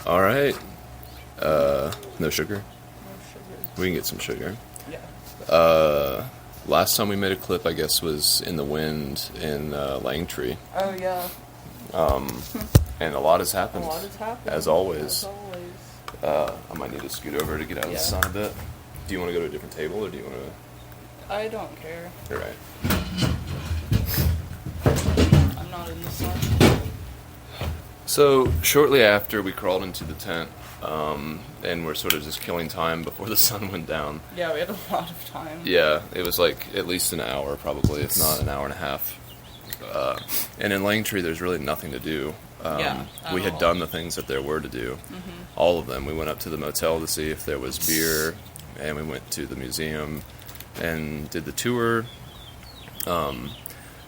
All right. No sugar? No sugar. We can get some sugar. Yeah. Last time we made a clip, I guess, was in the wind in Langtree. Oh, yeah. And a lot has A happened. lot has happened. As always. As always. I might need to scoot over to get out of the Yeah. sun a bit. Do you want to go to a different table, or do you want to... I don't care. You're right. I'm not in the sun. So, shortly after, we crawled into the tent, and we're sort of just killing time before the sun went down. Yeah, we had a lot of time. Yeah, it was like at least an hour, probably, if not an hour and a half. And in Langtree, there's really nothing to do. Yeah, at we had all. done the things that there were to do. All of them. We went up to the motel to see if there was beer, and we went to the museum and did the tour.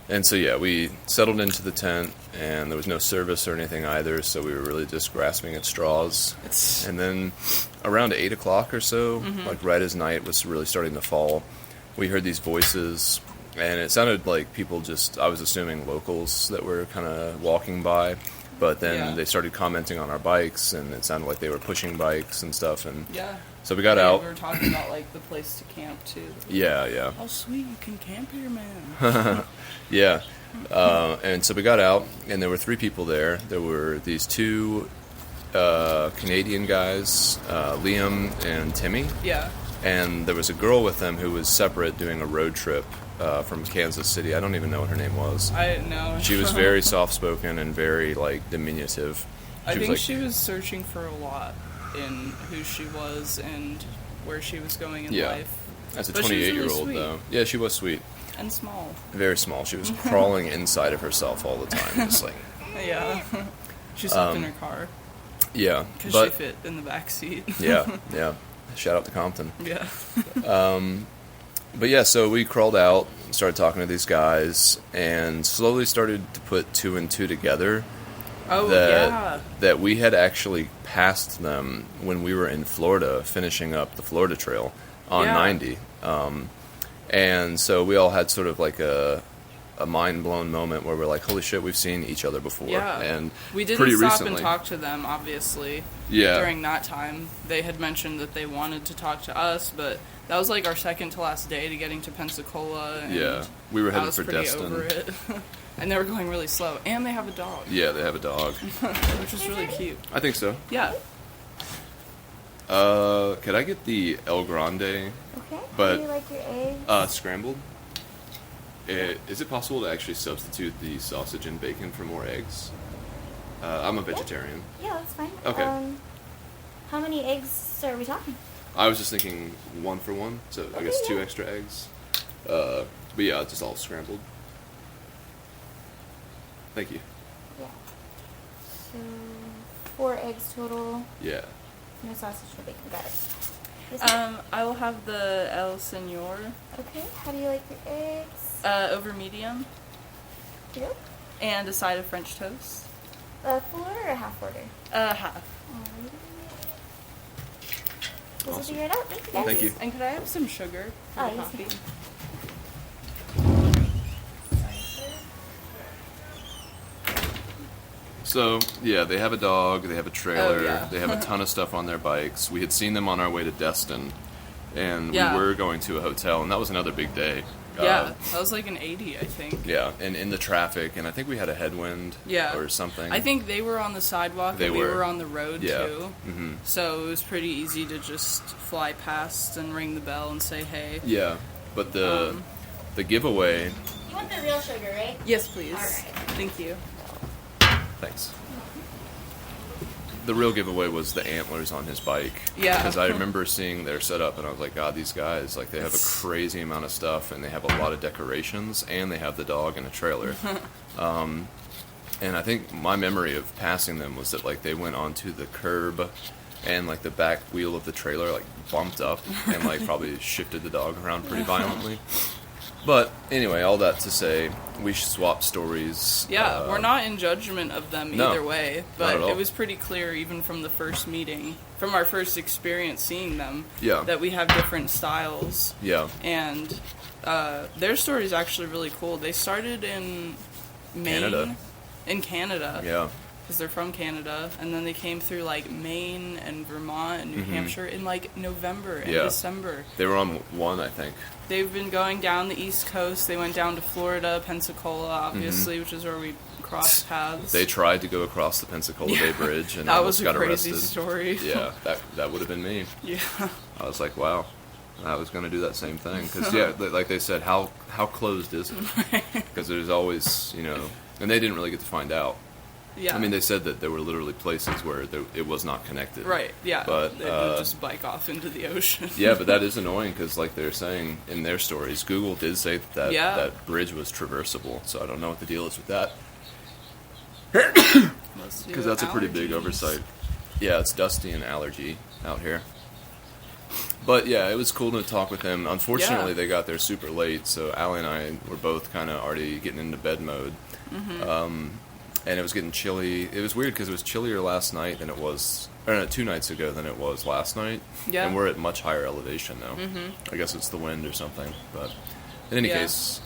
And so, yeah, we settled into the tent, and there was no service or anything either, so we were really just grasping at straws. And then around 8 o'clock or so, like right as night was really starting to fall, we heard these voices, and it sounded like people just, I was assuming locals that were kind of walking by, but then Yeah. they started commenting on our bikes, and it sounded like they were pushing bikes and stuff, and Yeah. so we got out. We were talking about, like, the place to camp, too. Yeah. Oh, sweet, you can camp here, man. Yeah. And so we got out, and there were 3 people there. There were these 2 Canadian guys, Liam and Timmy, Yeah. and there was a girl with them who was separate doing a road trip from Kansas City. I don't even know what her name was. I didn't know. She was very soft-spoken and very, like, diminutive. I think was she was searching for a lot in who she was and where she was going in Yeah. life. As a But she was really 28-year-old, sweet. though. Yeah, she was sweet. And small. Very small. She was crawling inside of herself all the time, just like... Yeah. She slept in her car Yeah, because she but... fit in the back seat. Yeah. Shout out to Compton. Yeah. But yeah, so we crawled out, started talking to these guys, and slowly started to put 2 and 2 together. Oh, that that we had actually passed them when we were in Florida, finishing up the Florida Trail on Yeah. 90. And so we all had sort of like a mind-blown moment where we're like, holy shit, we've seen each other before. Yeah. And We didn't pretty stop recently. and talk to them, obviously. Yeah. During that time, they had mentioned that they wanted to talk to us, but that was like our second to last day to getting to Pensacola. And Yeah, we were I headed was for pretty Destin. over it. And they were going really slow. And they have a dog, Yeah, they have a dog. which is really cute. I think so. Yeah. Could I get the El Grande Okay. But- How do you like your eggs? scrambled? Is it possible to actually substitute the sausage and bacon for more eggs? I'm a vegetarian. Yeah, that's fine. Okay. How many eggs are we talking? I was just thinking 1 for 1, so I guess 2 yeah. extra eggs. But yeah, just all scrambled. Thank you. Yeah. So 4 eggs total. Yeah. No sausage, no bacon. Got it. This one? I will have the El Senor Okay. How do you like your eggs? over medium Here you and a side of French toast. go. Full order or half order? Half. Alrighty. This will Awesome. figure it out. Thank you guys. Thank you. And could I have some sugar for Oh, the yes, coffee? ma'am. So, yeah, they have a dog, they have a trailer, Oh, yeah. they have a ton of stuff on their bikes. We had seen them on our way to Destin, and Yeah. we were going to a hotel, and that was another big day. Yeah, that was like an 80, I think. Yeah, and in the traffic, and I think we had a headwind Yeah. or something. I think they were on the sidewalk They and we were. were on the road Yeah. too. Mm-hmm. So it was pretty easy to just fly past and ring the bell and say hey. Yeah, but the giveaway... You want the real sugar, right? Yes, please. All right. Thank you. Thanks. The real giveaway was the antlers on his bike. Yeah. Because I remember seeing their setup, and I was like, God, these guys, like, they have a crazy amount of stuff, and they have a lot of decorations, and they have the dog and a trailer. And I think my memory of passing them was that, like, they went onto the curb, and, like, the back wheel of the trailer, like, bumped up, and, like, probably shifted the dog around pretty violently. But anyway, all that to say, we swapped stories. Yeah, we're not in judgment of them no, either way, not but at all. it was pretty clear even from the first meeting, from our first experience seeing them, Yeah. that we have different styles. Yeah. And their story is actually really cool. They started in Maine. Canada. In Canada. Yeah. because they're from Canada, and then they came through like Maine and Vermont and New Hampshire in like November and Yeah. December. They were on one, I think. They've been going down the East Coast. They went down to Florida, Pensacola, obviously, which is where we crossed paths. They tried to go across the Pensacola Bay Bridge and that almost was a got crazy arrested. story. Yeah, that would have been me. Yeah. I was like, wow, I was going to do that same thing. Because, yeah, like they said, how closed is it? Because there's always, and they didn't really get to find out. Yeah. I mean, they said that there were literally places where it was not connected. Right, yeah. But, they would just bike off into the ocean. Yeah, but that is annoying because, like they're saying in their stories, Google did say that Yeah. that bridge was traversable. So I don't know what the deal is with that. Because that's a pretty big oversight. Yeah, it's dusty and allergy out here. But yeah, it was cool to talk with him. Unfortunately, Yeah. they got there super late, so Allie and I were both kind of already getting into bed mode. And it was getting chilly. It was weird because it was chillier last night than it was, or no, 2 nights ago than it was last night. Yeah. And we're at much higher elevation now. I guess it's the wind or something. But in any Yeah. case,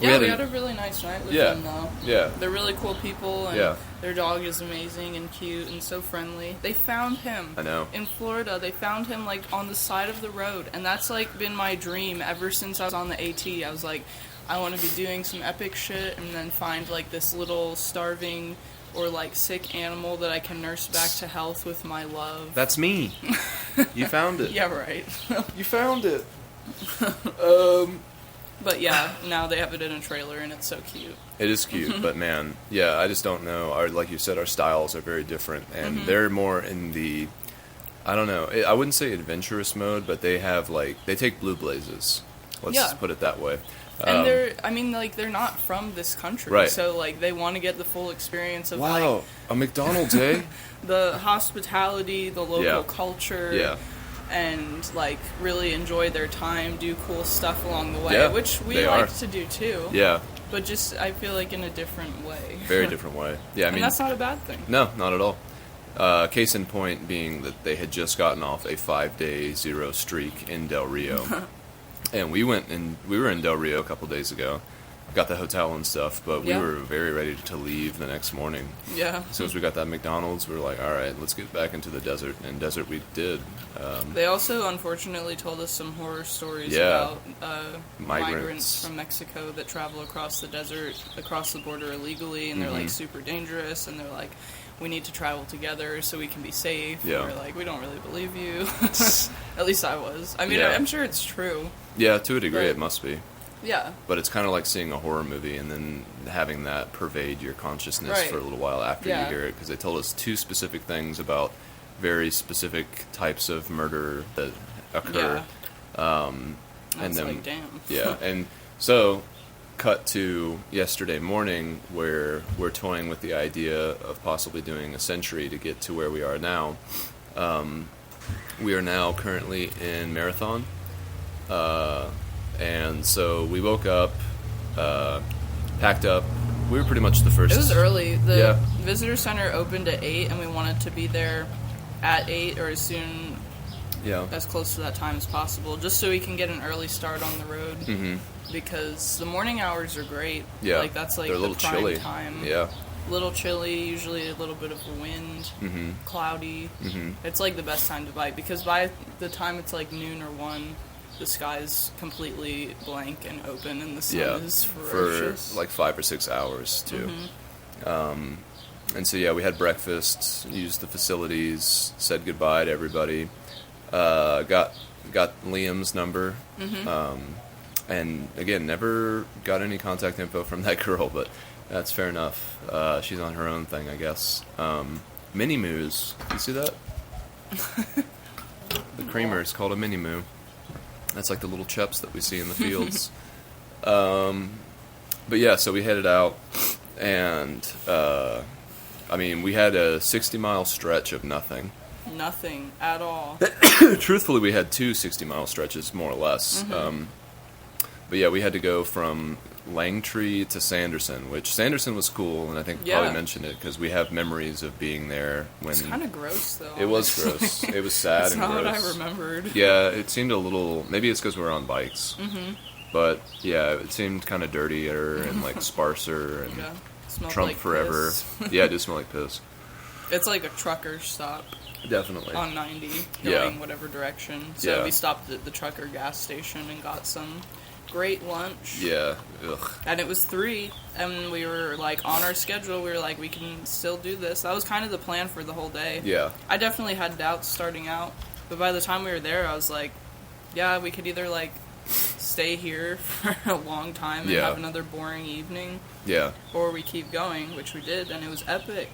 We had a really nice night with them, though. Yeah. They're really cool people, and Yeah. their dog is amazing and cute and so friendly. They found him. I know. In Florida, they found him, like, on the side of the road, and that's, like, been my dream ever since I was on the AT. I was like, I want to be doing some epic shit and then find, like, this little starving or, like, sick animal that I can nurse back to health with my love. That's me. You found it. Yeah, right. You found it. But yeah, now they have it in a trailer, and it's so cute. It is cute, but man, yeah, I just don't know. Like you said, our styles are very different, and they're more in the, I don't know, I wouldn't say adventurous mode, but they have, like, they take blue blazes. Let's Yeah. just put it that way. And they're not from this country, Right. so, like, they want to get the full experience of, Wow, like, a McDonald's, eh? the hospitality, the local Yeah. culture, Yeah. and, like, really enjoy their time, do cool stuff along the way, Yeah, which we they like are. to do, too. Yeah, But just, I feel like, in a different way. very different way. Yeah, I And mean, that's not a bad thing. no, not at all. Case in point being that they had just gotten off a 5-day zero streak in Del Rio. And we were in Del Rio a couple days ago, got the hotel and stuff, but we Yeah. were very ready to leave the next morning. Yeah. As soon as we got that McDonald's, we were like, all right, let's get back into the desert. And desert we did. They also, unfortunately, told us some horror stories Yeah. about Migrants. migrants from Mexico that travel across the desert, across the border illegally, and they're, like, super dangerous, and they're like, we need to travel together so we can be safe. Yeah. And we're like, we don't really believe you. At least I was. I mean, Yeah. I'm sure it's true. Yeah, to a degree But- it must be. Yeah. But it's kind of like seeing a horror movie and then having that pervade your consciousness Right. for a little while after Yeah. you hear it. Because they told us 2 specific things about very specific types of murder that occur. Yeah. And That's then, like, damn. yeah, and so cut to yesterday morning where we're toying with the idea of possibly doing a century to get to where we are now. We are now currently in Marathon. And so we woke up, packed up. We were pretty much the first. It was early. The Yeah. visitor center opened at 8, and we wanted to be there at 8 or as soon, Yeah. as close to that time as possible, just so we can get an early start on the road. Mm-hmm. Because the morning hours are great. Yeah. Like, that's like They're a the little prime chilly. time. Yeah. Little chilly, usually a little bit of a wind, Mm-hmm. cloudy. Mm-hmm. It's like the best time to bike because by the time it's like noon or 1, the sky's completely blank and open, and the sun Yeah. is For ferocious. like 5 or 6 hours too. Mm-hmm. And so yeah, we had breakfast, used the facilities, said goodbye to everybody. Got Liam's number. Mm-hmm. And again, never got any contact info from that girl, but that's fair enough. She's on her own thing, I guess. Mini Moos, you see that? The creamer is called a Mini Moo. That's like the little chups that we see in the fields. But yeah, so we headed out, and I mean, we had a 60-mile stretch of nothing. Nothing at all. Truthfully, we had 2 60-mile stretches, more or less. But yeah, we had to go from Langtree to Sanderson, which Sanderson was cool, and I think Yeah. probably mentioned it because we have memories of being there when It's kind of gross, though. it was honestly. gross. It was sad That's and not gross. what I remembered. Yeah, it seemed a little. Maybe it's because we were on bikes. But yeah, it seemed kind of dirtier and like sparser, and Yeah. Smelled Trump like forever. piss. Yeah, it did smell like piss. It's like a trucker stop Definitely. on 90, going Yeah. whatever direction. So Yeah. we stopped at the trucker gas station and got some great lunch. Yeah. Ugh. And it was 3, and we were like on our schedule. We were like, we can still do this. That was kind of the plan for the whole day. Yeah. I definitely had doubts starting out, but by the time we were there, I was like, yeah, we could either like stay here for a long time and Yeah. have another boring evening, Yeah. or we keep going, which we did, and it was epic.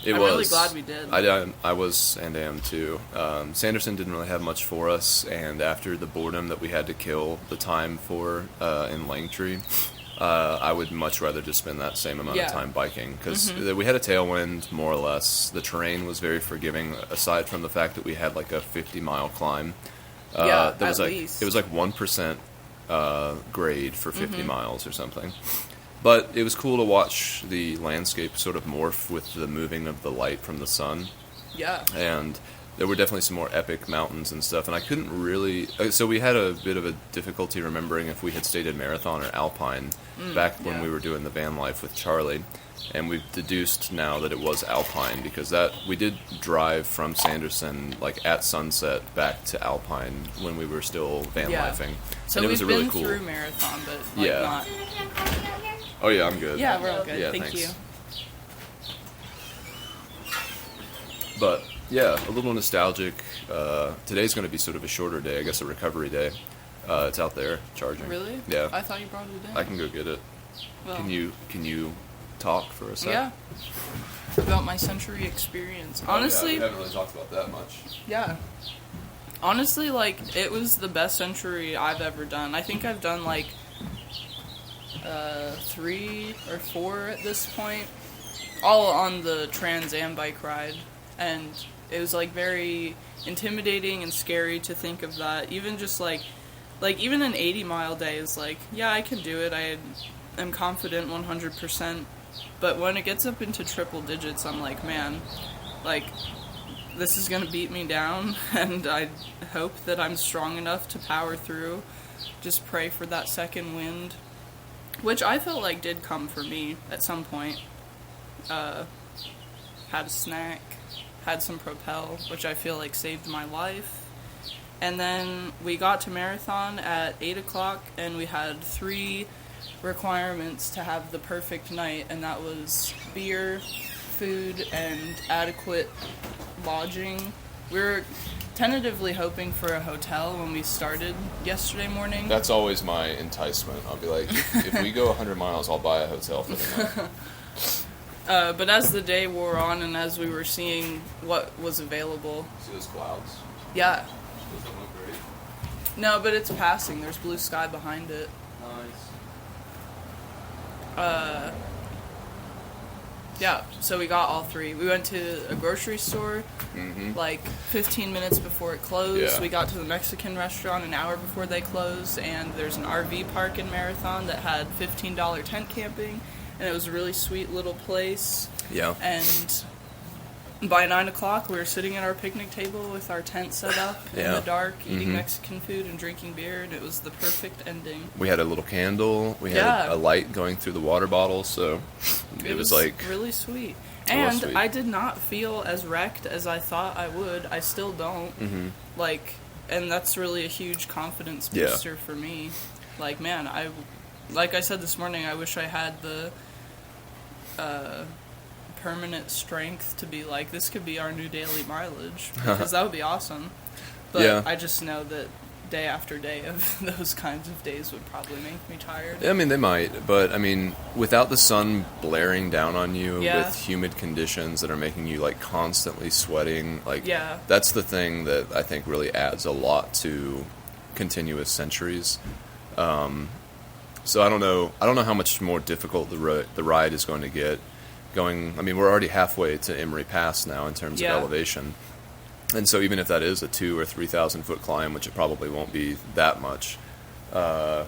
I'm really glad we did. I was and am too. Sanderson didn't really have much for us, and after the boredom that we had to kill the time for in Langtree, I would much rather just spend that same amount Yeah. of time biking, because we had a tailwind, more or less. The terrain was very forgiving, aside from the fact that we had like a 50-mile climb. Yeah, that was at like least. it was like 1% grade for 50 miles or something. But it was cool to watch the landscape sort of morph with the moving of the light from the sun, Yeah. and there were definitely some more epic mountains and stuff. And I couldn't really, so we had a bit of a difficulty remembering if we had stayed at Marathon or Alpine back when yeah. we were doing the van life with Charlie. And we've deduced now that it was Alpine, because that we did drive from Sanderson like at sunset back to Alpine when we were still van Yeah. lifing. So and it we've was a really been cool. through Marathon, but like Yeah. not. Is there a can of coffee out here? Oh yeah, I'm good. Yeah, we're all good. Yeah, Thank thanks. you. But yeah, a little nostalgic. Today's going to be sort of a shorter day, I guess, a recovery day. It's out there charging. Really? Yeah. I thought you brought it in. I can go get it. Well, Can you talk for a sec? Yeah. About my Century experience. Honestly, we haven't really talked about that much. yeah. Honestly, like, it was the best Century I've ever done. I think I've done, like, 3 or 4 at this point. All on the Trans Am bike ride. And it was, like, very intimidating and scary to think of that. Even just, like even an 80-mile day is like, yeah, I can do it. I am confident 100%. But when it gets up into triple digits, I'm like, man, like, this is gonna beat me down, and I hope that I'm strong enough to power through. Just pray for that second wind, which I felt like did come for me at some point. Had a snack, had some Propel, which I feel like saved my life. And then we got to Marathon at 8 o'clock, and we had 3 requirements to have the perfect night, and that was beer, food, and adequate lodging. We were tentatively hoping for a hotel when we started yesterday morning. That's always my enticement. I'll be like, if we go 100 miles, I'll buy a hotel for the night. But as the day wore on and as we were seeing what was available, See those clouds? yeah. Those don't look great. No, but it's passing. There's blue sky behind it. Nice. Yeah, so we got all 3. We went to a grocery store like 15 minutes before it closed. Yeah. We got to the Mexican restaurant an hour before they closed, and there's an RV park in Marathon that had $15 tent camping, and it was a really sweet little place. Yeah. And by 9 o'clock, we were sitting at our picnic table with our tent set up in Yeah. the dark, eating Mexican food and drinking beer, and it was the perfect ending. We had a little candle. We had Yeah. a light going through the water bottle, so it was like really sweet. It was And sweet. I did not feel as wrecked as I thought I would. I still don't. Like, and that's really a huge confidence Yeah. booster for me. Like, man, like I said this morning, I wish I had the permanent strength to be like, this could be our new daily mileage, because that would be awesome. But Yeah. I just know that day after day of those kinds of days would probably make me tired. I mean, they might, but I mean, without the sun blaring down on you Yeah. with humid conditions that are making you like constantly sweating, like Yeah. that's the thing that I think really adds a lot to continuous centuries. So I don't know how much more difficult the ride is going to get. I mean, we're already halfway to Emery Pass now in terms Yeah. of elevation. And so even if that is a 2,000 or 3,000 foot climb, which it probably won't be that much, I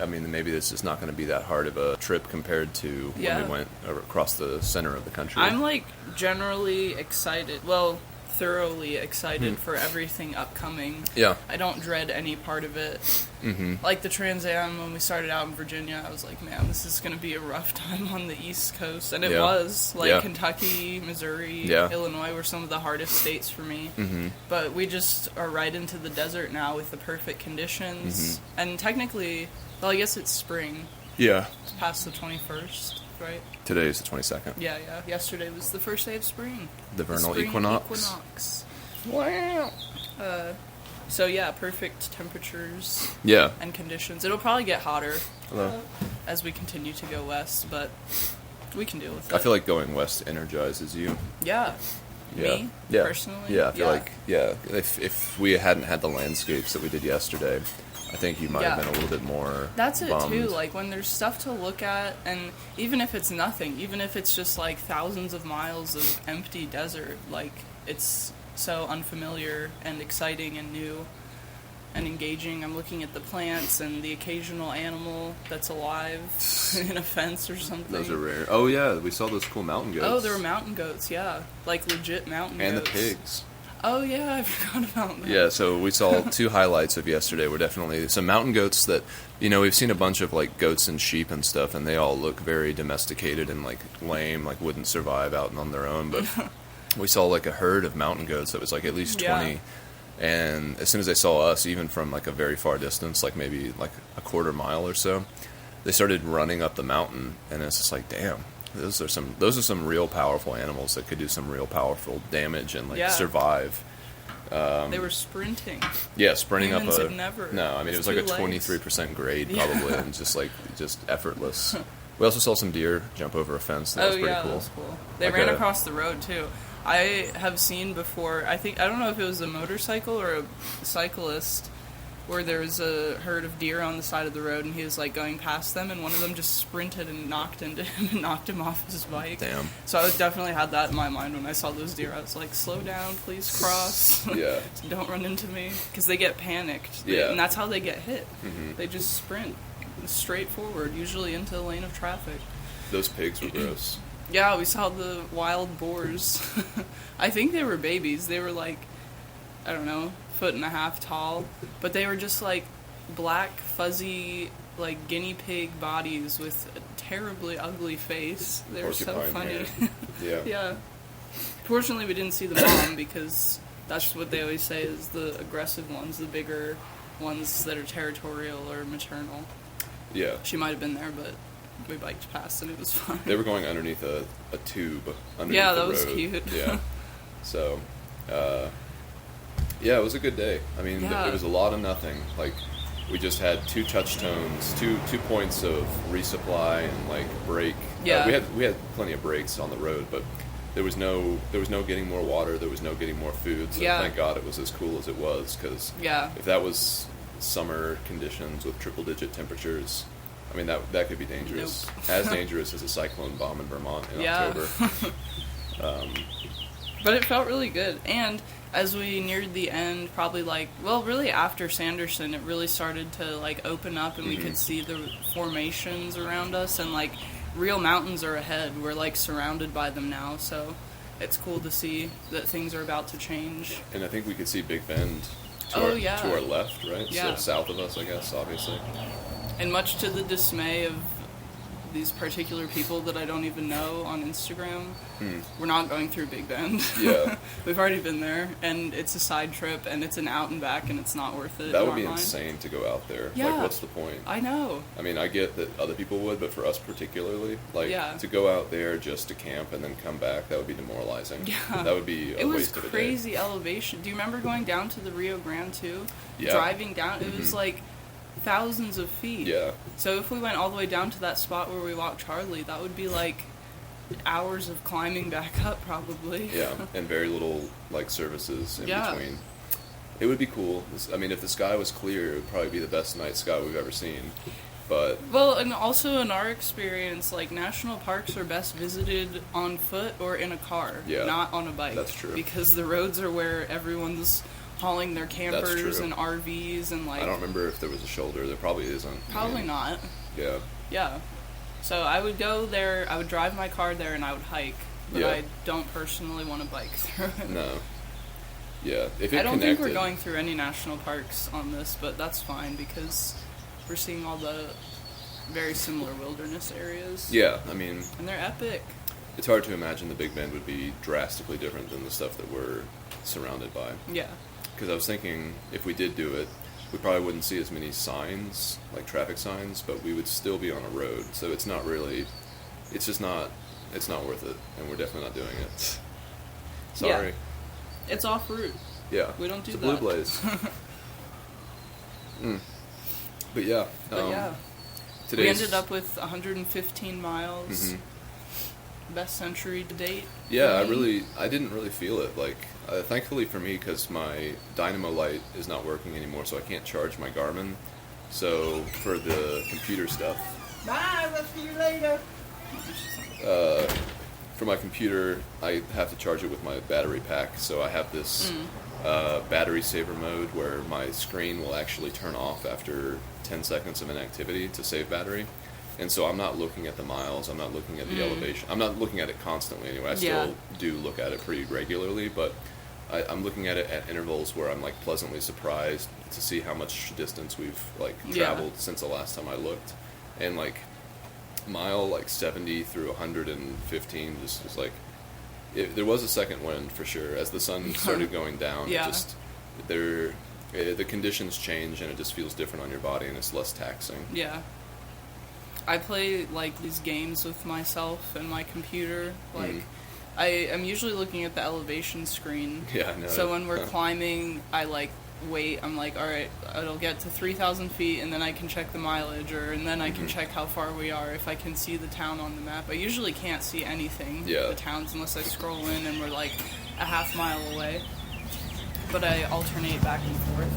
mean, maybe this is not going to be that hard of a trip compared to Yeah. when we went across the center of the country. I'm like generally excited. Well, thoroughly excited for everything upcoming. Yeah. I don't dread any part of it. Mm-hmm. Like the Trans Am, when we started out in Virginia, I was like, man, this is going to be a rough time on the East Coast. And it Yeah. was. Like, Yeah. Kentucky, Missouri, Yeah. Illinois were some of the hardest states for me. Mm-hmm. But we just are right into the desert now with the perfect conditions. Mm-hmm. And technically, well, I guess it's spring. Yeah. It's past the 21st, right? Today is the 22nd. Yeah. Yesterday was the first day of spring. The vernal spring equinox. Wow. So yeah, perfect temperatures Yeah. and conditions. It'll probably get hotter Hello. as we continue to go west, but we can deal with it. I feel like going west energizes you. Yeah. Yeah. Me, Yeah. personally? Yeah, I feel Yeah. like, if we hadn't had the landscapes that we did yesterday, I think you might have Yeah. been a little bit more That's it bummed. too, like when there's stuff to look at, and even if it's nothing, even if it's just like thousands of miles of empty desert, like it's so unfamiliar and exciting and new and engaging. I'm looking at the plants and the occasional animal that's alive in a fence or something. Those are rare. Oh yeah, we saw those cool mountain goats. Oh, there were mountain goats, yeah. Like legit mountain and goats. the pigs. Oh yeah, I forgot about that. Yeah, so we saw two highlights of yesterday were definitely some mountain goats that, we've seen a bunch of like goats and sheep and stuff, and they all look very domesticated and like lame, like wouldn't survive out on their own. But we saw like a herd of mountain goats that was like at least 20. Yeah. And as soon as they saw us, even from like a very far distance, like maybe like a quarter mile or so, they started running up the mountain, and it's just like, damn. Those are some real powerful animals that could do some real powerful damage and like Yeah. survive. They were sprinting. Yeah, sprinting Humans up a. have never. No, I mean it was like It's a 2 legs. 23% grade Yeah. probably, and just effortless. We also saw some deer jump over a fence. That was Oh pretty yeah, cool. that was cool. They Like ran a- across the road too. I have seen before. I don't know if it was a motorcycle or a cyclist, where there was a herd of deer on the side of the road, and he was like going past them, and one of them just sprinted and knocked into him and knocked him off his bike. Damn. So I definitely had that in my mind when I saw those deer. I was like, slow down, please cross. Yeah. Don't run into me, because they get panicked. Yeah. And that's how they get hit. Mhm. They just sprint straight forward, usually into the lane of traffic. Those pigs were gross. Yeah, we saw the wild boars. I think they were babies. They were like, I don't know, 1.5 feet tall. But they were just like black, fuzzy, like guinea pig bodies with a terribly ugly face. They were so Porcupine funny. hair. Yeah. Yeah. Fortunately, we didn't see the mom, because that's what they always say is the aggressive ones, the bigger ones that are territorial or maternal. Yeah. She might have been there, but we biked past and it was fine. They were going underneath a tube underneath Yeah, the that was road. cute. Yeah. So, yeah, it was a good day. I mean, Yeah. it was a lot of nothing. Like, we just had 2 touch tones, two points of resupply and like break. Yeah. We had plenty of breaks on the road, but there was no getting more water. There was no getting more food. So Yeah. thank God it was as cool as it was, because Yeah. if that was summer conditions with triple-digit temperatures, I mean that could be dangerous. Nope. As dangerous as a cyclone bomb in Vermont in Yeah. October. But it felt really good. And as we neared the end, probably really after Sanderson, it really started to like open up, and we could see the formations around us, and like real mountains are ahead. We're like surrounded by them now, so it's cool to see that things are about to change. And I think we could see Big Bend Oh, to yeah. our left, right? Yeah. So south of us, I guess, obviously. And much to the dismay of these particular people that I don't even know on Instagram, we're not going through Big Bend. Yeah. We've already been there, and it's a side trip, and it's an out and back, and it's not worth it. That in would our be mind. insane to go out there. Yeah. Like, what's the point? I know. I mean, I get that other people would, but for us particularly, like, Yeah. to go out there just to camp and then come back, that would be demoralizing. Yeah. That would be a It was waste of a day. crazy elevation. Do you remember going down to the Rio Grande too? Yeah. Driving down, it was like thousands of feet. Yeah. So if we went all the way down to that spot where we walked Charlie, that would be like hours of climbing back up, probably. Yeah, and very little, like, services in Yeah. between. It would be cool. I mean, if the sky was clear, it would probably be the best night sky we've ever seen. But, Well, and also in our experience, like national parks are best visited on foot or in a car, Yeah. not on a bike. That's true. Because the roads are where everyone's hauling their campers true. and RVs and like I don't remember if there was a shoulder. There probably isn't. I probably mean, not. Yeah. Yeah. So I would go there, I would drive my car there, and I would hike. But Yeah. I don't personally want to bike through it. No. Yeah, if it I don't think we're connected- going through any national parks on this, but that's fine because we're seeing all the very similar wilderness areas. Yeah, I mean, And they're epic. it's hard to imagine the Big Bend would be drastically different than the stuff that we're surrounded by. Yeah. Because I was thinking, if we did do it, we probably wouldn't see as many signs, like traffic signs, but we would still be on a road. So it's not really, it's just not, it's not worth it, and we're definitely not doing it. Sorry. It's off route. Yeah. We don't do it's a that. Blue Blaze. But yeah. But yeah. We Today's, ended up with 115 miles. Mhm. Best century to date. Yeah, for me. I didn't really feel it. Like, thankfully for me, because my Dynamo light is not working anymore, so I can't charge my Garmin. So for the computer stuff, Bye, we'll see you later. for my computer, I have to charge it with my battery pack. So I have this battery saver mode where my screen will actually turn off after 10 seconds of inactivity to save battery. And so I'm not looking at the miles, I'm not looking at the elevation. I'm not looking at it constantly anyway. I still Yeah. do look at it pretty regularly, but I'm looking at it at intervals where I'm like pleasantly surprised to see how much distance we've like Yeah. traveled since the last time I looked. And like mile like 70 through 115 just was like there was a second wind for sure as the sun started going down. Yeah. It just the conditions change and it just feels different on your body and it's less taxing. Yeah. I play like these games with myself and my computer. Like, I am usually looking at the elevation screen. Yeah, I know. So when we're Huh. climbing, I like wait. I'm like, all right, it'll get to 3,000 feet, and then I can check the mileage, and then I can check how far we are if I can see the town on the map. I usually can't see anything. Yeah. The towns unless I scroll in and we're like a half mile away. But I alternate back and forth.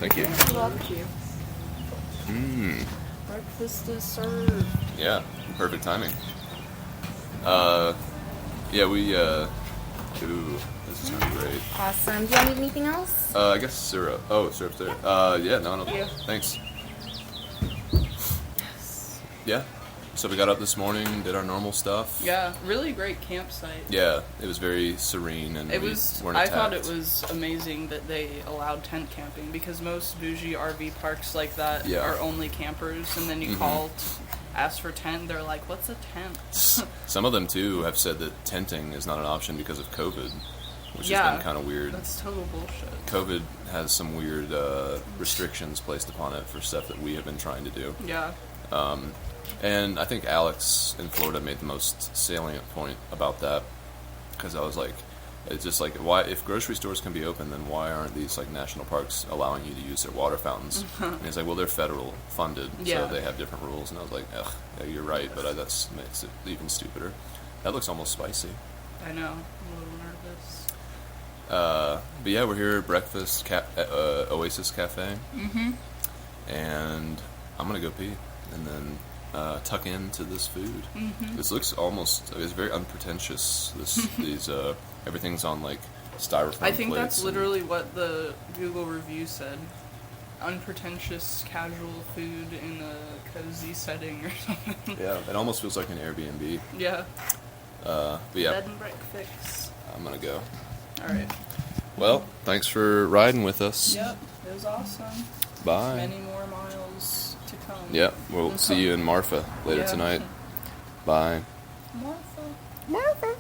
Thank you. Barbecue. Mm. Breakfast is served. Yeah, perfect timing. Yeah, ooh, this is gonna be great. Awesome. Do you need anything else? I guess syrup. Oh, syrup's there. Yeah, no, Yeah. thanks. Yeah, so we got up this morning, did our normal stuff. Yeah, really great campsite. Yeah, it was very serene and It we was. weren't I thought attacked. it was amazing that they allowed tent camping because most bougie RV parks like that Yeah. are only campers, and then you call to ask for tent. They're like, "What's a tent?" Some of them too have said that tenting is not an option because of COVID, which Yeah, has been kind of weird. That's total bullshit. COVID has some weird restrictions placed upon it for stuff that we have been trying to do. Yeah, And I think Alex in Florida made the most salient point about that because I was like, it's just like, why, if grocery stores can be open, then why aren't these like national parks allowing you to use their water fountains? And he's like, well, they're federal funded, Yeah. so they have different rules. And I was like, ugh, yeah, you're right, but that makes it even stupider. That looks almost spicy. I know. I'm a little nervous. But yeah, we're here at breakfast, Oasis Cafe. Mm-hmm. And I'm gonna go pee and then tuck into this food. Mm-hmm. This looks almost, it's very unpretentious. These everything's on like styrofoam I think plates that's and- literally what the Google review said. Unpretentious, casual food in a cozy setting or something. Yeah, it almost feels like an Airbnb. Yeah. But yeah, Bed and breakfast. I'm gonna go. All right. Well, thanks for riding with us. Yep. It was awesome. Bye. Many more miles to come. Yep, we'll see you in Marfa later Yeah. tonight. Bye. Martha. Martha.